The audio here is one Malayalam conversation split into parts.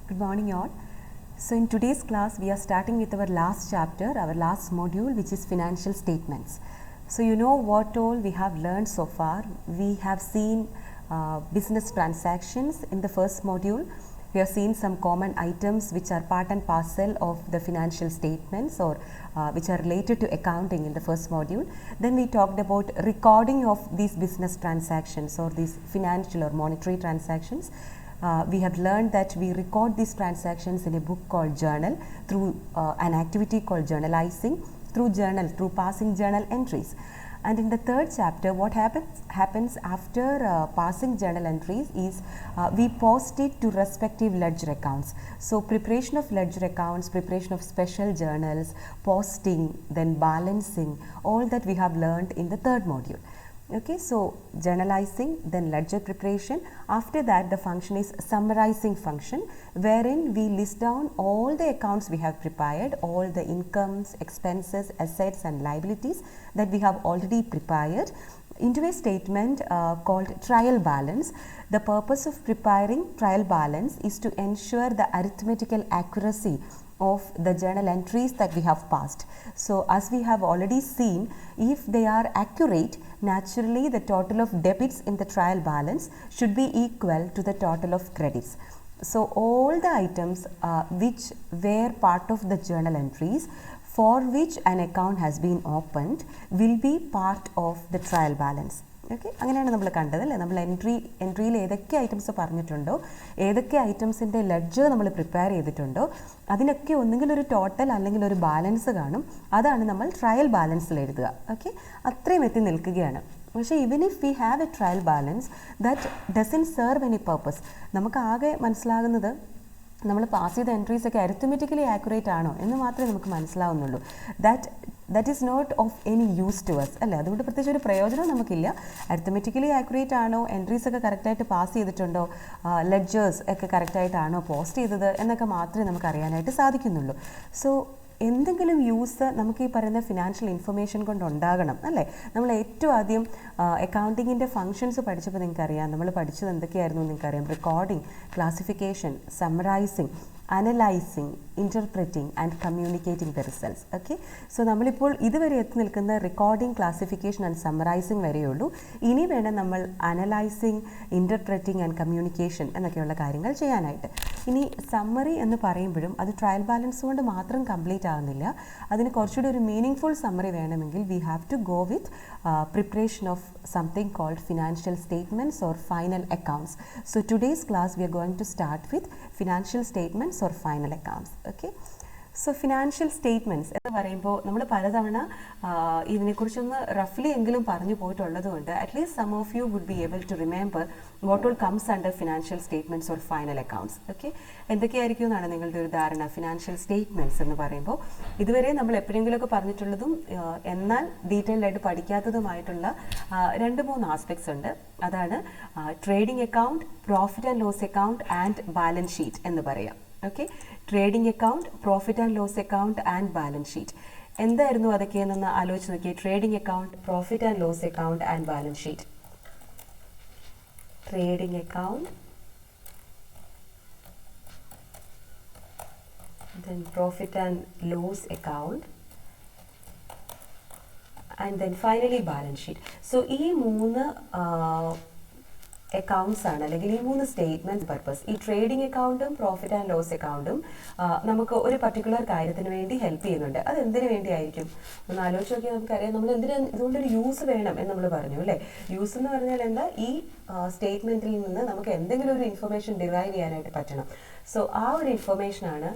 Good morning all. So in today's class we are starting with our last chapter, our last module, which is financial statements. So you know what all we have learned so far. We have seen business transactions in the first module. We have seen some common items which are part and parcel of the financial statements or which are related to accounting in the first module. Then we talked about recording of these business transactions or these financial or monetary transactions. We have learned that we record these transactions in a book called journal through an activity called journalizing, through passing journal entries. And in the third chapter, what happens after passing journal entries is we post it to respective ledger accounts. So preparation of ledger accounts, preparation of special journals, posting, then balancing, all that we have learned in the third module. Okay, so journalizing, then ledger preparation. After that, the function is summarizing function, wherein we list down all the accounts we have prepared, all the incomes, expenses, assets and liabilities that we have already prepared into a statement called trial balance. The purpose of preparing trial balance is to ensure the arithmetical accuracy of the journal entries that we have passed. So as we have already seen, if they are accurate, naturally the total of debits in the trial balance should be equal to the total of credits. So all the items which were part of the journal entries for which an account has been opened will be part of the trial balance. Okay, അങ്ങനെയാണ് നമ്മൾ കണ്ടതല്ലേ. നമ്മൾ എൻട്രിയിൽ ഏതൊക്കെ ഐറ്റംസ് പറഞ്ഞിട്ടുണ്ടോ, ഏതൊക്കെ ഐറ്റംസിൻ്റെ ലെഡ്ജർ നമ്മൾ പ്രിപ്പയർ ചെയ്തിട്ടുണ്ടോ, അതിനൊക്കെ ഒന്നുകിൽ ഒരു ടോട്ടൽ അല്ലെങ്കിൽ ഒരു ബാലൻസ് കാണും. അതാണ് നമ്മൾ ട്രയൽ ബാലൻസിൽ എഴുതുക. ഓക്കെ, അത്രയും എത്തി നിൽക്കുകയാണ്. പക്ഷേ even if we have A trial balance that doesn't serve any purpose. നമുക്ക് ആകെ മനസ്സിലാകുന്നത് നമ്മൾ പാസ് ചെയ്ത എൻട്രീസ് ഒക്കെ അരിത്മെറ്റിക്കലി ആക്യുറേറ്റ് ആണോ എന്ന് മാത്രമേ നമുക്ക് മനസ്സിലാവുന്നുള്ളൂ. That is not of any use to us അല്ലേ. അതുകൊണ്ട് പ്രത്യേകിച്ച് ഒരു പ്രയോജനം നമുക്കില്ല. അരിത്മെറ്റിക്കലി ആക്യുറേറ്റ് ആണോ, എൻട്രീസ് ഒക്കെ കറക്റ്റായിട്ട് പാസ് ചെയ്തിട്ടുണ്ടോ, ലെഡ്ജേഴ്സ് ഒക്കെ കറക്റ്റായിട്ടാണോ പോസ്റ്റ് ചെയ്തത് എന്നൊക്കെ മാത്രമേ നമുക്ക് അറിയാനായിട്ട് സാധിക്കുന്നുള്ളൂ. സോ എന്തെങ്കിലും യൂസ് നമുക്ക് ഈ പറയുന്ന ഫിനാൻഷ്യൽ ഇൻഫർമേഷൻ കൊണ്ടുണ്ടാകണം അല്ലേ. നമ്മൾ ഏറ്റവും ആദ്യം അക്കൗണ്ടിങ്ങിൻ്റെ ഫങ്ഷൻസ് പഠിച്ചപ്പോൾ നിങ്ങൾക്കറിയാം, നമ്മൾ പഠിച്ചത് എന്തൊക്കെയായിരുന്നു നിങ്ങൾക്കറിയാം. Recording, classification, summarising, analysing, interpreting and communicating the results. Okay, so നമ്മളിപ്പോൾ ഇതുവരെ എത്തി നിൽക്കുന്ന റെക്കോർഡിംഗ്, ക്ലാസിഫിക്കേഷൻ ആൻഡ് സമ്മറൈസിങ് വരെയുള്ളൂ. ഇനി വേണം നമ്മൾ അനലൈസിങ്, ഇൻ്റർപ്രറ്റിംഗ് ആൻഡ് കമ്മ്യൂണിക്കേഷൻ എന്നൊക്കെയുള്ള കാര്യങ്ങൾ ചെയ്യാനായിട്ട്. ഇനി സമ്മറി എന്ന് പറയുമ്പോഴും അത് ട്രയൽ ബാലൻസ് കൊണ്ട് മാത്രം കംപ്ലീറ്റ് ആകുന്നില്ല. അതിന് കുറച്ചുകൂടി ഒരു മീനിങ് ഫുൾ സമ്മറി വേണമെങ്കിൽ we have to go with preparation of something called financial statements or final accounts. So today's class we are going to start with financial statements or final accounts. Okay, so financial statements എന്ന് പറയുമ്പോൾ നമ്മൾ പലതവണ ഇതിനെക്കുറിച്ചൊന്ന് റഫ്ലി എങ്കിലും പറഞ്ഞു പോയിട്ടുള്ളത് കൊണ്ട് at least some of you would be able to remember what all comes under financial statements or final accounts. Okay, എന്തൊക്കെയായിരിക്കും എന്നാണ് നിങ്ങളുടെ ഒരു ധാരണ ഫിനാൻഷ്യൽ സ്റ്റേറ്റ്മെൻറ്റ്സ് എന്ന് പറയുമ്പോൾ? ഇതുവരെ നമ്മൾ എപ്പോഴെങ്കിലുമൊക്കെ പറഞ്ഞിട്ടുള്ളതും എന്നാൽ ഡീറ്റെയിൽഡ് ആയിട്ട് പഠിക്കാത്തതുമായിട്ടുള്ള 2-3 ആസ്പെക്ട്സ് ഉണ്ട്. അതാണ് trading account, profit and loss account and balance sheet എന്ന് പറയാം. Okay, trading account, profit and loss account and balance sheet. എന്തായിരുന്നു അതൊക്കെയെന്നൊന്ന് ആലോചിച്ച് നോക്കിയേ. Trading account, profit and loss account and balance sheet. Trading account, then profit and loss account, and then finally balance sheet. So ഈ 3 അക്കൗണ്ട്സ് ആണ് അല്ലെങ്കിൽ ഈ 3 സ്റ്റേറ്റ്മെൻറ്റ്സ് പർപ്പസ്. ഈ ട്രേഡിംഗ് അക്കൗണ്ടും പ്രോഫിറ്റ് ആൻഡ് ലോസ് അക്കൗണ്ടും നമുക്ക് ഒരു പർട്ടിക്കുലർ കാര്യത്തിന് വേണ്ടി ഹെൽപ്പ് ചെയ്യുന്നുണ്ട്. അത് എന്തിനു വേണ്ടിയായിരിക്കും ഒന്ന് ആലോചിച്ച് നോക്കിയാൽ നമുക്കറിയാം. നമ്മൾ ഇതുകൊണ്ടൊരു യൂസ് വേണം എന്ന് നമ്മൾ പറഞ്ഞു അല്ലേ. യൂസ് എന്ന് പറഞ്ഞാൽ എന്താ, ഈ സ്റ്റേറ്റ്മെൻറ്റിൽ നിന്ന് നമുക്ക് എന്തെങ്കിലും ഒരു ഇൻഫർമേഷൻ ഡിറൈവ് ചെയ്യാനായിട്ട് പറ്റണം. സോ ആ ഒരു ഇൻഫർമേഷനാണ്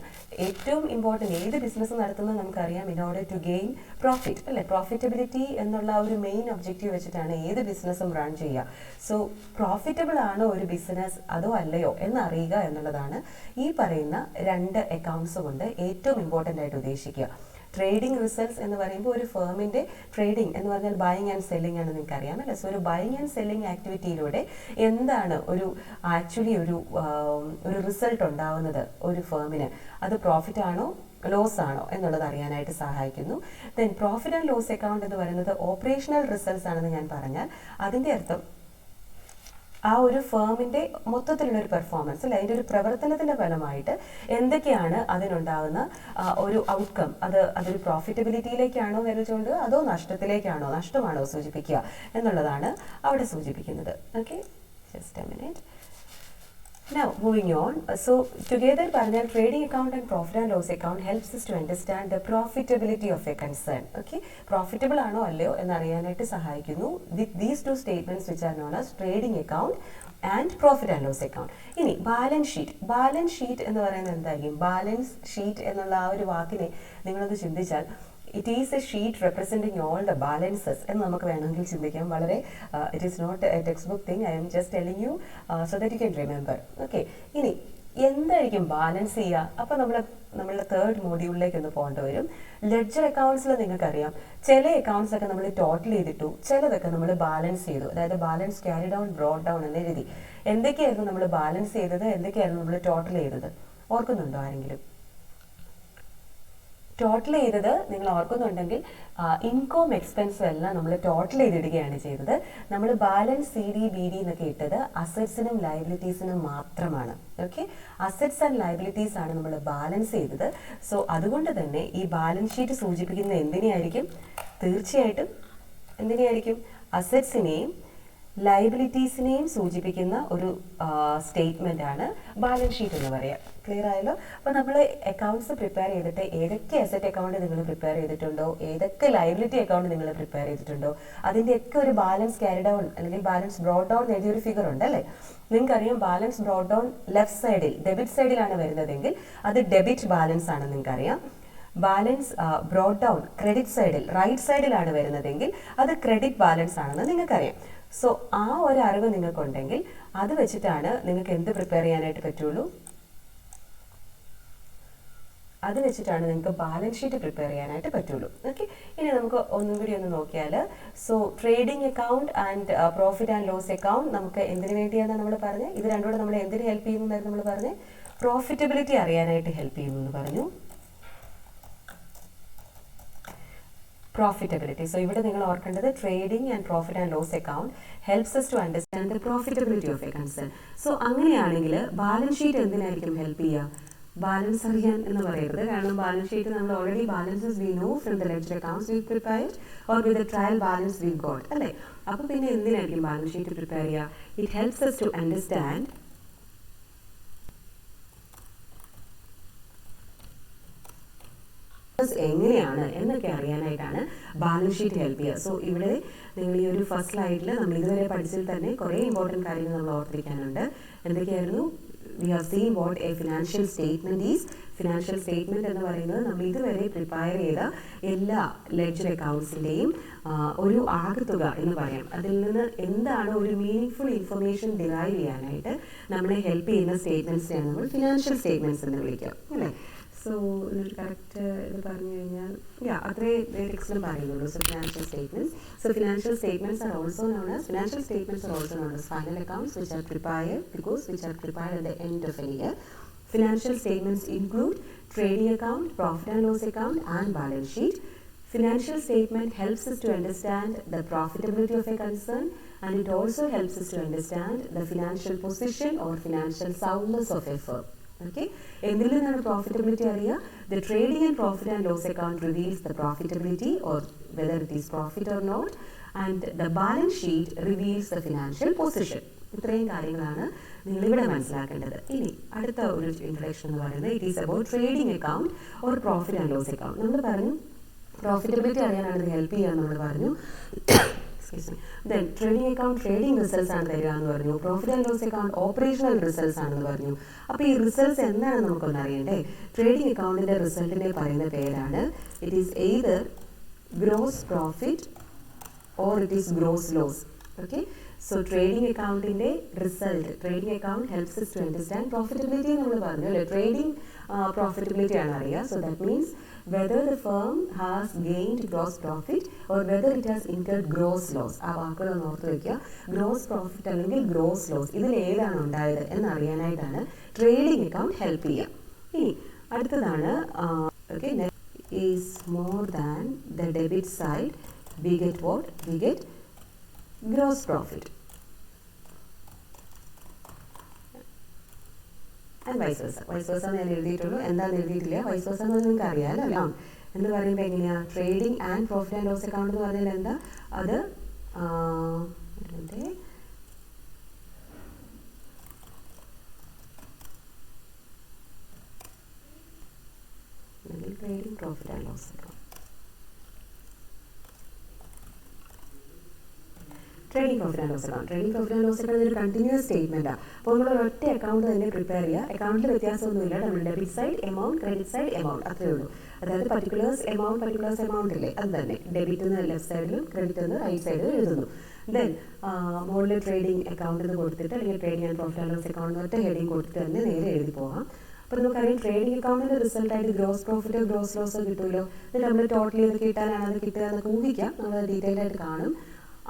ഏറ്റവും ഇമ്പോർട്ടൻറ്റ്. ഏത് ബിസിനസ് നടത്തുന്നത് നമുക്കറിയാം in order to gain profit അല്ലേ. പ്രോഫിറ്റബിലിറ്റി എന്നുള്ള ഒരു മെയിൻ ഒബ്ജക്റ്റീവ് വെച്ചിട്ടാണ് ഏത് ബിസിനസ്സും റൺ ചെയ്യുക. സോ പ്രോഫിറ്റബിൾ ആണോ ഒരു ബിസിനസ് അതോ അല്ലയോ എന്നറിയുക എന്നുള്ളതാണ് ഈ പറയുന്ന 2 അക്കൗണ്ട്സ് കൊണ്ട് ഏറ്റവും ഇമ്പോർട്ടൻ്റ് ആയിട്ട് ഉദ്ദേശിക്കുക. ട്രേഡിംഗ് റിസൾട്ട്സ് എന്ന് പറയുമ്പോൾ ഒരു ഫേമിൻ്റെ ട്രേഡിംഗ് എന്ന് പറഞ്ഞാൽ ബൈയിങ് ആൻഡ് സെല്ലിംഗ് ആണ്, നിങ്ങൾക്ക് അറിയാമല്ലോ. സോ ഒരു ബൈയിങ് ആൻഡ് സെല്ലിംഗ് ആക്ടിവിറ്റിയിലൂടെ എന്താണ് ആക്ച്വലി ഒരു റിസൾട്ട് ഉണ്ടാവുന്നത് ഒരു ഫേമിന്, അത് പ്രോഫിറ്റ് ആണോ ലോസ് ആണോ എന്നുള്ളത് അറിയാനായിട്ട് സഹായിക്കുന്നു. Then profit and loss account എന്ന് പറയുന്നത് ഓപ്പറേഷണൽ റിസൾട്ട്സ് ആണെന്ന് ഞാൻ പറഞ്ഞാൽ അതിൻ്റെ അർത്ഥം ആ ഒരു ഫേമിൻ്റെ മൊത്തത്തിലുള്ള ഒരു പെർഫോമൻസ് അല്ലെ, അതിൻ്റെ ഒരു പ്രവർത്തനത്തിൻ്റെ ഫലമായിട്ട് എന്തൊക്കെയാണ് അതിനുണ്ടാകുന്ന ഒരു ഔട്ട്കം, അതൊരു പ്രോഫിറ്റബിലിറ്റിയിലേക്കാണോ വരുന്നത് അതോ നഷ്ടത്തിലേക്കാണോ, നഷ്ടമാണോ സൂചിപ്പിക്കുക എന്നുള്ളതാണ് അവിടെ സൂചിപ്പിക്കുന്നത്. Okay, just A minute. Now moving on, so together പറഞ്ഞാൽ trading account and profit and loss account helps us to understand the profitability of a concern. Okay, profitable ആണോ അല്ലയോ എന്നറിയാനായിട്ട് സഹായിക്കുന്നു with these two statements which are known as trading account and profit and loss account. ഇനി ബാലൻസ് ഷീറ്റ് എന്ന് പറയുന്നത് എന്തായിരിക്കും? ബാലൻസ് ഷീറ്റ് എന്നുള്ള ആ ഒരു വാക്കിനെ നിങ്ങളൊന്ന് ചിന്തിച്ചാൽ it is a sheet representing all the balances എന്ന് നമുക്ക് വേണമെങ്കിൽ ചിന്തിക്കാം. വളരെ it is not a textbook thing, I am just telling you so that you can remember. Okay, ഇനി എന്തായിരിക്കും ബാലൻസ് ചെയ്യുക? അപ്പോൾ നമ്മളുടെ തേർഡ് മോഡ്യൂളിലേക്ക് ഒന്ന് പോകേണ്ടി വരും. ലെഡ്ജർ അക്കൗണ്ട്സിൽ നിങ്ങൾക്കറിയാം ചില അക്കൗണ്ട്സ് ഒക്കെ നമ്മൾ ടോട്ടൽ ചെയ്തിട്ടു, ചിലതൊക്കെ നമ്മൾ ബാലൻസ് ചെയ്തു, അതായത് balance carry down broad down എന്ന രീതി. എന്തൊക്കെയായിരുന്നു നമ്മൾ ബാലൻസ് ചെയ്തത്, എന്തൊക്കെയായിരുന്നു നമ്മൾ ടോട്ടൽ ചെയ്തത്, ഓർക്കുന്നുണ്ടോ ആരെങ്കിലും? ടോട്ടൽ ചെയ്തത് നിങ്ങൾ ഓർക്കുന്നുണ്ടെങ്കിൽ ഇൻകം എക്സ്പെൻസും എല്ലാം നമ്മൾ ടോട്ടൽ ചെയ്തിടുകയാണ് ചെയ്തത്. നമ്മൾ ബാലൻസ് CD, BD എന്നൊക്കെ ഇട്ടത് അസറ്റ്സിനും ലയബിലിറ്റീസിനും മാത്രമാണ്. ഓക്കെ, അസറ്റ്സ് ആൻഡ് ലയബിലിറ്റീസ് ആണ് നമ്മൾ ബാലൻസ് ചെയ്തത്. സോ അതുകൊണ്ട് തന്നെ ഈ ബാലൻസ് ഷീറ്റ് സൂചിപ്പിക്കുന്നത് എന്തിനെയായിരിക്കും? തീർച്ചയായിട്ടും എന്തിനെയായിരിക്കും? അസറ്റ്സിനെയും ലയബിലിറ്റീസിനെയും സൂചിപ്പിക്കുന്ന ഒരു സ്റ്റേറ്റ്മെന്റ് ആണ് ബാലൻസ് ഷീറ്റ് എന്ന് പറയാം. ക്ലിയർ ആയല്ലോ? അപ്പോൾ നമ്മൾ അക്കൗണ്ട്സ് പ്രിപ്പയർ ചെയ്തിട്ട് ഏതൊക്കെ അസറ്റ് അക്കൗണ്ട് നിങ്ങൾ പ്രിപ്പയർ ചെയ്തിട്ടുണ്ടോ, ഏതൊക്കെ ലയബിലിറ്റി അക്കൗണ്ട് നിങ്ങൾ പ്രിപ്പയർ ചെയ്തിട്ടുണ്ടോ, അതിൻ്റെയൊക്കെ ഒരു ബാലൻസ് ക്യാരി ഡൗൺ അല്ലെങ്കിൽ ബാലൻസ് ബ്രോഡ് ഡൗൺ എഴുതിയൊരു ഫിഗർ ഉണ്ട് അല്ലേ? നിങ്ങൾക്കറിയാം ബാലൻസ് ബ്രോഡ് ഡൗൺ ലെഫ്റ്റ് സൈഡിൽ ഡെബിറ്റ് സൈഡിലാണ് വരുന്നതെങ്കിൽ അത് ഡെബിറ്റ് ബാലൻസ് ആണെന്ന് നിങ്ങൾക്കറിയാം. ബാലൻസ് ബ്രോഡ് ഡൗൺ ക്രെഡിറ്റ് സൈഡിൽ റൈറ്റ് സൈഡിലാണ് വരുന്നതെങ്കിൽ അത് ക്രെഡിറ്റ് ബാലൻസ് ആണെന്ന് നിങ്ങൾക്കറിയാം. സോ ആ ഒരു അറിവ് നിങ്ങൾക്കുണ്ടെങ്കിൽ അത് വെച്ചിട്ടാണ് നിങ്ങൾക്ക് എന്ത് പ്രിപ്പയർ ചെയ്യാനായിട്ട് പറ്റുള്ളൂ? അത് വെച്ചിട്ടാണ് നിങ്ങൾക്ക് ബാലൻസ് ഷീറ്റ് പ്രിപ്പയർ ചെയ്യാനായിട്ട് പറ്റുള്ളൂ. ഓക്കെ, ഇനി നമുക്ക് ഒന്നും കൂടി ഒന്ന് നോക്കിയാൽ, so trading account and profit and loss account നമുക്ക് എന്തിനു വേണ്ടിയാണ് നമ്മൾ പറഞ്ഞത്? ഇത് രണ്ടുകൂടെ നമ്മൾ എന്തിന് ഹെൽപ്പ് ചെയ്യുന്നു എന്നായിരുന്നു നമ്മൾ പറഞ്ഞത്? പ്രോഫിറ്റബിലിറ്റി അറിയാനായിട്ട് ഹെൽപ്പ് ചെയ്യുന്നു എന്ന് പറഞ്ഞു. Profitability. So ഇവിടെ നിങ്ങൾ ഓർക്കേണ്ടത് trading and profit and loss account helps us to understand the profitability of a concern. So അങ്ങനെയാണെങ്കിൽ ബാലൻസ് ഷീറ്റ് എന്തിനായിരിക്കും ഹെൽപ്പ് ചെയ്യുക? ബാലൻസ് അറിയാൻ എന്ന് പറയരുത്, കാരണം ബാലൻസ് ഷീറ്റ് നമ്മൾ already balances we know from the ledger accounts V prepared or with the trial balance we got അല്ലേ? അപ്പോൾ പിന്നെ എന്തിനായിരിക്കും ബാലൻസ് ഷീറ്റ് പ്രിപ്പയർ ചെയ്യുക? It helps us to understand എങ്ങനെയാണ് എന്നൊക്കെ അറിയാനായിട്ടാണ് ബാലൻസ് ഷീറ്റ് ഹെൽപ്പ് ചെയ്യുക. സോ ഇവിടെ നിങ്ങൾ ഈ ഒരു ഫസ്റ്റ് സ്ലൈഡിൽ നമ്മൾ ഇതുവരെ പഠിച്ചതിൽ തന്നെ കുറേ ഇമ്പോർട്ടൻറ്റ് കാര്യങ്ങൾ നമ്മൾ ഓർത്തിരിക്കാനുണ്ട്. എന്തൊക്കെയായിരുന്നു? We have seen what A financial statement is. Financial statement എന്ന് പറയുന്നത് നമ്മൾ ഇതുവരെ പ്രിപ്പയർ ചെയ്ത എല്ലാ ലെഡ്ജർ അക്കൗണ്ട്സിൻ്റെയും ഒരു ആകെത്തുക എന്ന് പറയാം. അതിൽ നിന്ന് എന്താണ് ഒരു മീനിങ് ഇൻഫർമേഷൻ ഡിറൈവ് ചെയ്യാനായിട്ട് നമ്മളെ ഹെൽപ്പ് ചെയ്യുന്ന സ്റ്റേറ്റ്മെന്റ്സിനെയാണ് നമ്മൾ ഫിനാൻഷ്യൽ സ്റ്റേറ്റ്മെന്റ്സ് എന്ന് വിളിക്കുക അല്ലേ? സോ ഇതൊരു കറക്റ്റ് ഇത് പറഞ്ഞു കഴിഞ്ഞാൽ അത്രേ ടെക്സ്റ്റിലും പറയുന്നുള്ളൂ. So financial statements. So financial statements are also known as final accounts which are prepared at the end of a year. Financial statements include trading account, profit and loss account and balance sheet. Financial statement helps us to understand the profitability of a concern, and it also helps us to understand the financial position or financial soundness of a firm. Okay, എന്തിൽ നിന്നാണ് പ്രോഫിറ്റബിലിറ്റി അറിയുക? The trading and profit and loss account reveals the profitability or whether it is profit or not, and the balance sheet reveals the financial position. ഇത്രയും കാര്യങ്ങളാണ് നിങ്ങളിവിടെ മനസ്സിലാക്കേണ്ടത്. ഇനി അടുത്ത ഒരു ഇൻട്രൊഡക്ഷൻ എന്ന് പറയുന്നത് it is about trading account or profit and loss account. നമ്മൾ പറഞ്ഞു പ്രോഫിറ്റബിലിറ്റി അറിയാനാണ് ഇത് ഹെൽപ്പ് ചെയ്യുക നമ്മൾ പറഞ്ഞു. Then trading account trading results ആണ് തരിക എന്ന് പറഞ്ഞു. Profit and loss account operational results ആണെന്ന് പറഞ്ഞു. അപ്പോൾ ഈ റിസൾട്ട്സ് എന്താണെന്ന് നമുക്കൊന്ന് അറിയണ്ടേ? ട്രേഡിംഗ് അക്കൗണ്ടിന്റെ റിസൾട്ടിനെ പറയുന്ന പേരാണ് it is either gross profit or it is gross loss. Okay, so trading അക്കൗണ്ടിന്റെ result, trading account helps us to understand profitability നമ്മൾ പറഞ്ഞു അല്ലേ? ട്രേഡിംഗ് പ്രോഫിറ്റബിലിറ്റി ആണ് അറിയുക. So that means whether the firm has gained gross profit or whether it has incurred gross loss. ആ വാക്കുകളൊന്ന് ഓർത്ത് വയ്ക്കുക. ഗ്രോസ് പ്രോഫിറ്റ് അല്ലെങ്കിൽ ഗ്രോസ് ലോസ് ഇതിൽ ഏതാണ് ഉണ്ടായത് എന്നറിയാനായിട്ടാണ് ട്രേഡിംഗ് അക്കൗണ്ട് ഹെൽപ്പ് ചെയ്യുക. ഇനി അടുത്തതാണ് okay, is more than the debit side we get what? We get gross profit. And vice versa. Vice versa ഞാൻ എഴുതിയിട്ടുള്ളൂ, എന്താണെന്ന് എഴുതിയിട്ടില്ല. വൈസ് വേഴ്സ എന്ന് നിങ്ങൾക്ക് അറിയാമല്ലോ. എന്ന് പറയുമ്പോൾ എങ്ങനെയാണ് trading and profit and loss account എന്ന് പറഞ്ഞാൽ എന്താ, അത് trading profit and loss account. Trading profit and loss account. Trading profit and loss account ഒരു കണ്ടിന്യൂസ് സ്റ്റേറ്റ്മെൻറ്റാണ്. അപ്പോൾ നമ്മൾ ഒറ്റ അക്കൗണ്ട് തന്നെ പ്രിപ്പയർ ചെയ്യുക. അക്കൗണ്ടിൽ വ്യത്യാസമൊന്നുമില്ല. നമ്മൾ debit side amount, credit side amount, അത്രയേ ഉള്ളൂ. അതായത് പർട്ടിക്കുലേഴ്സ് എമൗണ്ട് ഇല്ലേ, അത് തന്നെ ഡെബിറ്റ് എന്ന് ലെഫ്റ്റ് സൈഡിലും ക്രെഡിറ്റ് എന്ന് റൈറ്റ് സൈഡിലും എഴുതുന്നു. ദെൻ മുകളിൽ ട്രേഡിംഗ് അക്കൗണ്ട് എന്ന് കൊടുത്തിട്ട്, അല്ലെങ്കിൽ trading and profit and loss account ഒറ്റ ഹെഡിങ് കൊടുത്തിട്ട് തന്നെ നേരെ എഴുതി പോകാം. അപ്പോൾ നമുക്കറിയാം ട്രേഡിംഗ് അക്കൗണ്ടിൻ്റെ റിസൾട്ടായിട്ട് ഗ്രോസ് പ്രോഫിറ്റോ ഗ്രോസ് ലോസോ കിട്ടുമല്ലോ. എന്നിട്ട് നമ്മൾ ടോട്ടലി ഇത് കിട്ടാനാണ് അത് കിട്ടുക എന്നൊക്കെ ഊഹിക്കാം. നമ്മൾ ഡീറ്റെയിൽ ആയിട്ട് കാണും.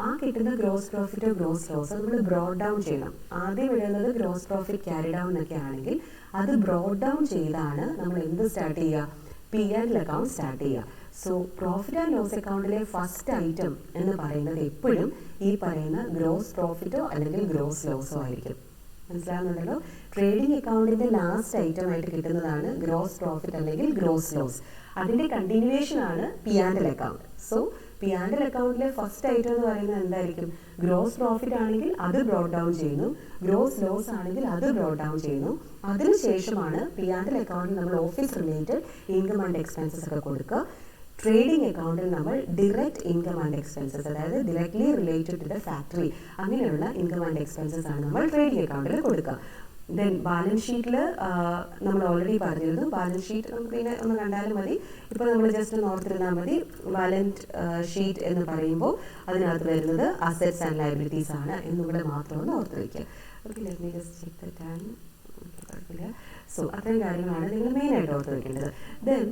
ആ കിട്ടുന്ന ഗ്രോസ് പ്രോഫിറ്റോ ഗ്രോസ് ലോസോ നമ്മൾ ബ്രോഡ് ഡൗൺ ചെയ്യണം. ആദ്യം എഴുതുന്നത് ഗ്രോസ് പ്രോഫിറ്റ് ക്യാരി ഡൗൺ എന്നൊക്കെ ആണെങ്കിൽ അത് ബ്രോഡ് ഡൗൺ ചെയ്താണ് നമ്മൾ എന്ത് സ്റ്റാർട്ട് ചെയ്യുക, P and L account start ചെയ്യുക. സോ പ്രോഫിറ്റ് ആൻഡ് ലോസ് അക്കൗണ്ടിലെ ഫസ്റ്റ് ഐറ്റം എന്ന് പറയുന്നത് എപ്പോഴും ഈ പറയുന്ന ഗ്രോസ് പ്രോഫിറ്റോ അല്ലെങ്കിൽ ഗ്രോസ് ലോസോ ആയിരിക്കും. മനസ്സിലാവുന്നുണ്ടല്ലോ. ട്രേഡിംഗ് അക്കൗണ്ടിന്റെ ലാസ്റ്റ് ഐറ്റം ആയിട്ട് കിട്ടുന്നതാണ് ഗ്രോസ് പ്രോഫിറ്റ് അല്ലെങ്കിൽ ഗ്രോസ് ലോസ്. അതിന്റെ കണ്ടിന്യൂവേഷൻ ആണ് P and L account. So P and L അക്കൗണ്ടിലെ ഫസ്റ്റ് ഐറ്റം എന്ന് പറയുന്നത് എന്തായിരിക്കും, ഗ്രോസ് പ്രോഫിറ്റ് ആണെങ്കിൽ അത് ബ്രോഡ് ഡൗൺ ചെയ്യുന്നു, ഗ്രോസ് ലോസ് ആണെങ്കിൽ അത് ബ്രോഡ് ഡൗൺ ചെയ്യുന്നു. അതിനുശേഷമാണ് പി ആൻഡ് എൽ അക്കൗണ്ടിൽ നമ്മൾ office related income and expenses ഒക്കെ കൊടുക്കുക. ട്രേഡിംഗ് അക്കൗണ്ടിൽ നമ്മൾ ഡിറക്റ്റ് ഇൻകം ആൻഡ് എക്സ്പെൻസസ്, അതായത് directly related to the factory, അങ്ങനെയുള്ള ഇൻകം ആൻഡ് എക്സ്പെൻസസ് ആണ് നമ്മൾ ട്രേഡിംഗ് അക്കൗണ്ടിൽ കൊടുക്കുക. ദെൻ ബാലൻസ് ഷീറ്റിൽ നമ്മൾ ഓൾറെഡി പറഞ്ഞിരുന്നു. ബാലൻസ് ഷീറ്റ് നമുക്ക് ഇതിനെ ഒന്ന് കണ്ടാലും മതി. ഇപ്പോൾ നമ്മൾ ജസ്റ്റ് ഒന്ന് ഓർത്തിരുന്നാൽ മതി. ബാലൻസ് ഷീറ്റ് എന്ന് പറയുമ്പോൾ അതിനകത്ത് വരുന്നത് അസറ്റ്സ് ആൻഡ് ലയബിലിറ്റീസ് ആണ് എന്നുകൂടെ മാത്രം ഒന്ന് ഓർത്ത് വയ്ക്കുക. Okay, let me just check the time. കുഴപ്പമില്ല. സോ അത്രയും കാര്യങ്ങളാണ് നിങ്ങൾ മെയിനായിട്ട് ഓർത്ത് വയ്ക്കേണ്ടത്. ദെൻ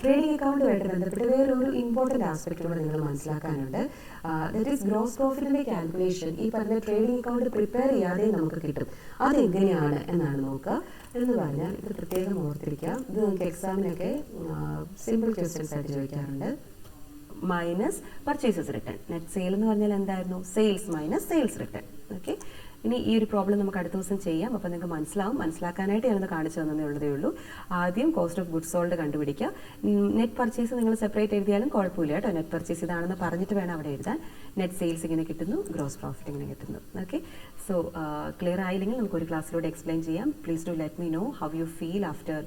ട്രേഡിംഗ് അക്കൗണ്ടുമായിട്ട് ബന്ധപ്പെട്ട് വേറൊരു ഇമ്പോർട്ടൻറ്റ് ആസ്പെക്ട് കൂടെ നിങ്ങൾ മനസ്സിലാക്കാനുണ്ട്. ദറ്റ് ഈസ് ഗ്രോസ് പ്രോഫിറ്റിൻ്റെ കാൽക്കുലേഷൻ ഈ പറഞ്ഞ ട്രേഡിംഗ് അക്കൗണ്ട് പ്രിപ്പയർ ചെയ്യാതെ നമുക്ക് കിട്ടും. അതെങ്ങനെയാണ് എന്നാണ് നോക്കുക. എന്ന് പറഞ്ഞാൽ ഇത് പ്രത്യേകം ഓർത്തിരിക്കാം. ഇത് നമുക്ക് എക്സാമിനൊക്കെ സിമ്പിൾ ക്വസ്റ്റ്യൻസ് ആയിട്ട് ചോദിക്കാറുണ്ട്. Minus purchases return. Net sale എന്ന് പറഞ്ഞാൽ എന്തായിരുന്നു, sales minus sales return. Okay, ഇനി ഈ ഒരു പ്രോബ്ലം നമുക്ക് അടുത്ത ദിവസം ചെയ്യാം. അപ്പോൾ നിങ്ങൾക്ക് മനസ്സിലാവും. മനസ്സിലാക്കാനായിട്ട് ഞാനത് കാണിച്ചു തന്നതേ ഉള്ളൂ. ആദ്യം കോസ്റ്റ് ഓഫ് ഗുഡ്സ് സോൾഡ് കണ്ടുപിടിക്കുക. നെറ്റ് പർച്ചേസ് നിങ്ങൾ സെപ്പറേറ്റ് എഴുതിയാലും കുഴപ്പമില്ല കേട്ടോ. നെറ്റ് പർച്ചേസ് ഇതാണെന്ന് പറഞ്ഞിട്ട് വേണം അവിടെ എഴുതാൻ. നെറ്റ് സെയിൽസ് ഇങ്ങനെ കിട്ടുന്നു, ഗ്രോസ് പ്രോഫിറ്റ് ഇങ്ങനെ കിട്ടുന്നു. ഓക്കെ, സോ ക്ലിയർ ആയില്ലെങ്കിൽ നമുക്ക് ഒരു ക്ലാസ്സിലൂടെ എക്സ്പ്ലെയിൻ ചെയ്യാം. Please do let me know how you feel after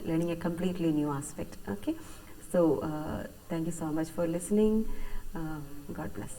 learning a completely new aspect. Okay, so thank you so much for listening. God bless.